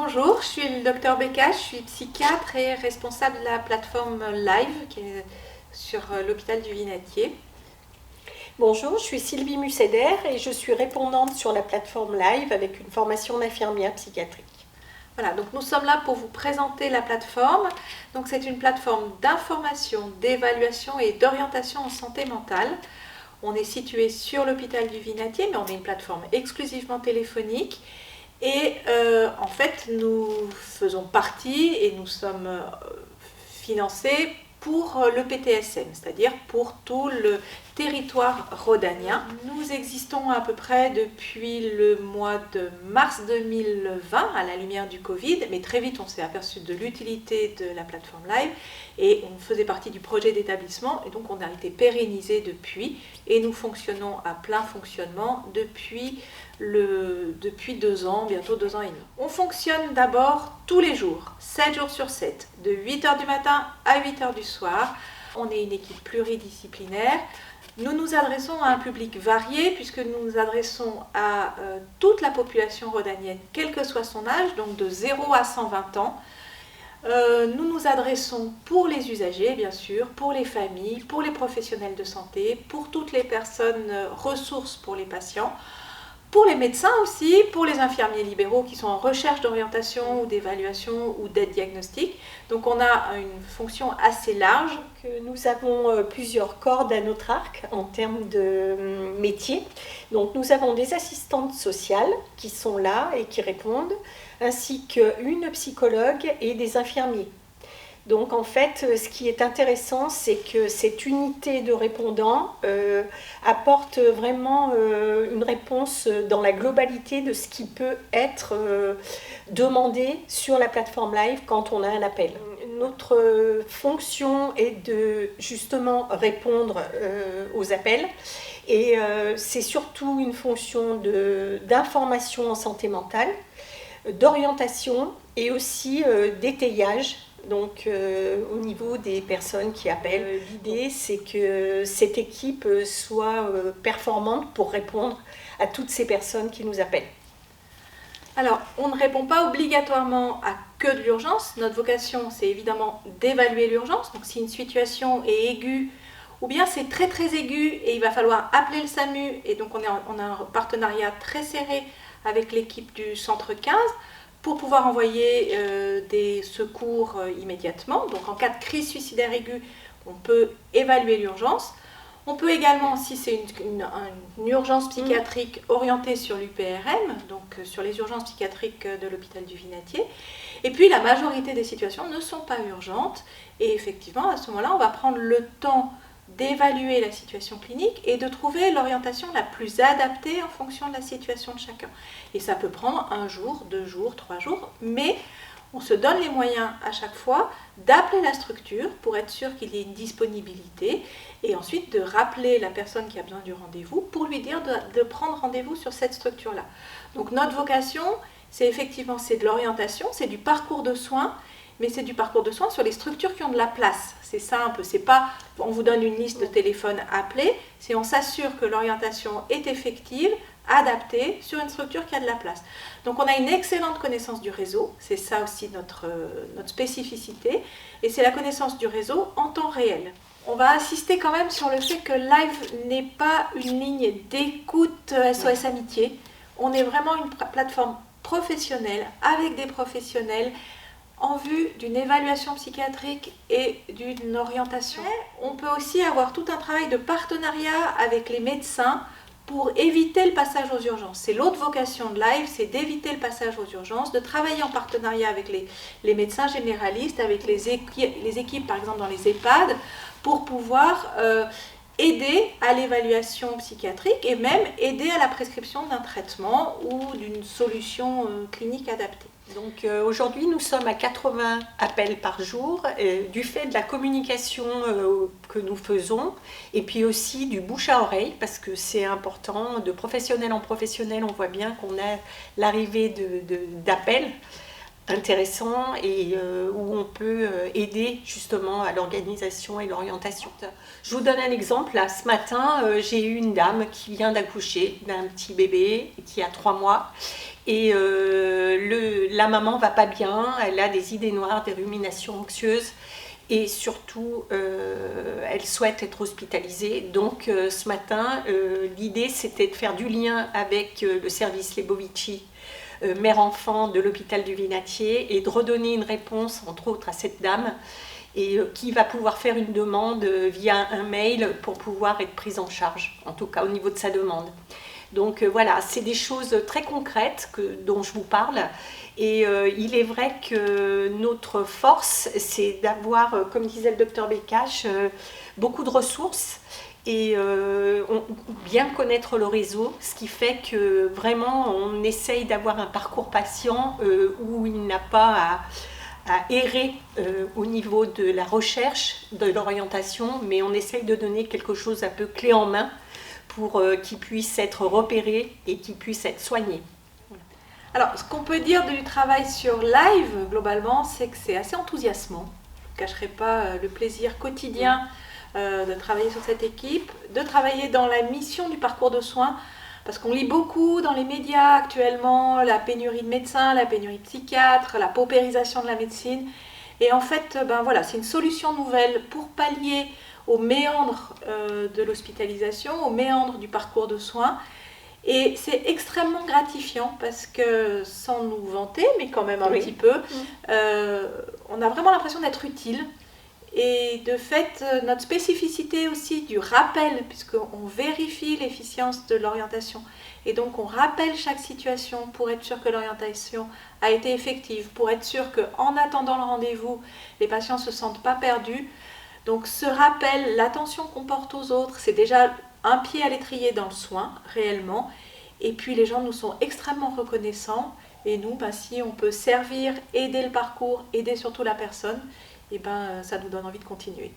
Bonjour, je suis le docteur Becca, je suis psychiatre et responsable de la plateforme Live qui est sur l'hôpital du Vinatier. Bonjour, je suis Sylvie Musséder et je suis répondante sur la plateforme Live avec une formation d'infirmière psychiatrique. Voilà, donc nous sommes là pour vous présenter la plateforme. Donc c'est une plateforme d'information, d'évaluation et d'orientation en santé mentale. On est situé sur l'hôpital du Vinatier, mais on est une plateforme exclusivement téléphonique. Et en fait, nous faisons partie et nous sommes financés pour le PTSM, c'est-à-dire pour tout le territoire rhodanien. Nous existons à peu près depuis le mois de mars 2020 à la lumière du Covid, mais très vite on s'est aperçu de l'utilité de la plateforme Live et on faisait partie du projet d'établissement et donc on a été pérennisé depuis et nous fonctionnons à plein fonctionnement depuis 2 ans, bientôt 2 ans et demi. On fonctionne d'abord tous les jours, 7 jours sur 7, de 8h du matin à 8h du soir. On est une équipe pluridisciplinaire. Nous nous adressons à un public varié puisque nous nous adressons à toute la population rhodanienne, quel que soit son âge, donc de 0 à 120 ans. Nous nous adressons pour les usagers, bien sûr, pour les familles, pour les professionnels de santé, pour toutes les personnes ressources pour les patients, pour les médecins aussi, pour les infirmiers libéraux qui sont en recherche d'orientation ou d'évaluation ou d'aide diagnostique. Donc on a une fonction assez large. Nous avons plusieurs cordes à notre arc en termes de métiers. Donc nous avons des assistantes sociales qui sont là et qui répondent, ainsi qu'une psychologue et des infirmiers. Donc en fait, ce qui est intéressant, c'est que cette unité de répondants apporte vraiment une réponse dans la globalité de ce qui peut être demandé sur la plateforme Live quand on a un appel. Notre fonction est de justement répondre aux appels et c'est surtout une fonction d'information en santé mentale, d'orientation et aussi d'étayage. Donc au niveau des personnes qui appellent, l'idée c'est que cette équipe soit performante pour répondre à toutes ces personnes qui nous appellent. Alors, on ne répond pas obligatoirement à que de l'urgence. Notre vocation, c'est évidemment d'évaluer l'urgence. Donc si une situation est aiguë, ou bien c'est très très aigu et il va falloir appeler le SAMU, et donc on a un partenariat très serré avec l'équipe du centre 15, pour pouvoir envoyer des secours immédiatement. Donc en cas de crise suicidaire aiguë, on peut évaluer l'urgence. On peut également, si c'est une urgence psychiatrique orientée sur l'UPRM, donc sur les urgences psychiatriques de l'hôpital du Vinatier. Et puis la majorité des situations ne sont pas urgentes. Et effectivement, à ce moment-là, on va prendre le temps d'évaluer la situation clinique et de trouver l'orientation la plus adaptée en fonction de la situation de chacun. Et ça peut prendre 1 jour, 2 jours, 3 jours, mais on se donne les moyens à chaque fois d'appeler la structure pour être sûr qu'il y ait une disponibilité et ensuite de rappeler la personne qui a besoin du rendez-vous pour lui dire de prendre rendez-vous sur cette structure-là. Donc notre vocation, c'est effectivement de l'orientation, c'est du parcours de soins, mais c'est du parcours de soins sur les structures qui ont de la place. C'est ça un peu, c'est pas on vous donne une liste de téléphones appelés, c'est on s'assure que l'orientation est effective, adaptée sur une structure qui a de la place. Donc on a une excellente connaissance du réseau, c'est ça aussi notre spécificité, et c'est la connaissance du réseau en temps réel. On va insister quand même sur le fait que Live n'est pas une ligne d'écoute SOS Amitié, on est vraiment une plateforme professionnelle, avec des professionnels, en vue d'une évaluation psychiatrique et d'une orientation. On peut aussi avoir tout un travail de partenariat avec les médecins pour éviter le passage aux urgences. C'est l'autre vocation de Live, c'est d'éviter le passage aux urgences, de travailler en partenariat avec les médecins généralistes, avec les équipes par exemple dans les EHPAD, pour pouvoir aider à l'évaluation psychiatrique et même aider à la prescription d'un traitement ou d'une solution clinique adaptée. Donc aujourd'hui, nous sommes à 80 appels par jour du fait de la communication que nous faisons et puis aussi du bouche à oreille parce que c'est important, de professionnel en professionnel, on voit bien qu'on a l'arrivée d'appels intéressant et où on peut aider justement à l'organisation et l'orientation. Je vous donne un exemple. Là, ce matin, j'ai eu une dame qui vient d'accoucher d'un petit bébé qui a 3 mois. Et la maman va pas bien, elle a des idées noires, des ruminations anxieuses et surtout elle souhaite être hospitalisée. Donc ce matin, l'idée c'était de faire du lien avec le service Lebovici, mère-enfant de l'hôpital du Vinatier, et de redonner une réponse entre autres à cette dame et qui va pouvoir faire une demande via un mail pour pouvoir être prise en charge, en tout cas au niveau de sa demande. Donc voilà, c'est des choses très concrètes dont je vous parle. Et il est vrai que notre force, c'est d'avoir, comme disait le docteur Bécache, beaucoup de ressources et bien connaître le réseau, ce qui fait que vraiment on essaye d'avoir un parcours patient où il n'a pas à errer au niveau de la recherche, de l'orientation, mais on essaye de donner quelque chose un peu clé en main pour qu'ils puissent être repérés et qu'ils puissent être soignés. Alors, ce qu'on peut dire du travail sur live, globalement, c'est que c'est assez enthousiasmant. Je ne cacherai pas le plaisir quotidien de travailler sur cette équipe, de travailler dans la mission du parcours de soins, parce qu'on lit beaucoup dans les médias actuellement la pénurie de médecins, la pénurie de psychiatres, la paupérisation de la médecine. Et en fait, voilà, c'est une solution nouvelle pour pallier aux méandres de l'hospitalisation, aux méandres du parcours de soins. Et c'est extrêmement gratifiant parce que, sans nous vanter, mais quand même un petit peu, on a vraiment l'impression d'être utile. Et de fait, notre spécificité aussi du rappel, puisqu'on vérifie l'efficience de l'orientation. Et donc, on rappelle chaque situation pour être sûr que l'orientation a été effective, pour être sûr qu'en attendant le rendez-vous, les patients ne se sentent pas perdus. Donc ce rappel, l'attention qu'on porte aux autres, c'est déjà un pied à l'étrier dans le soin, réellement. Et puis les gens nous sont extrêmement reconnaissants. Et nous, si on peut servir, aider le parcours, aider surtout la personne, ça nous donne envie de continuer.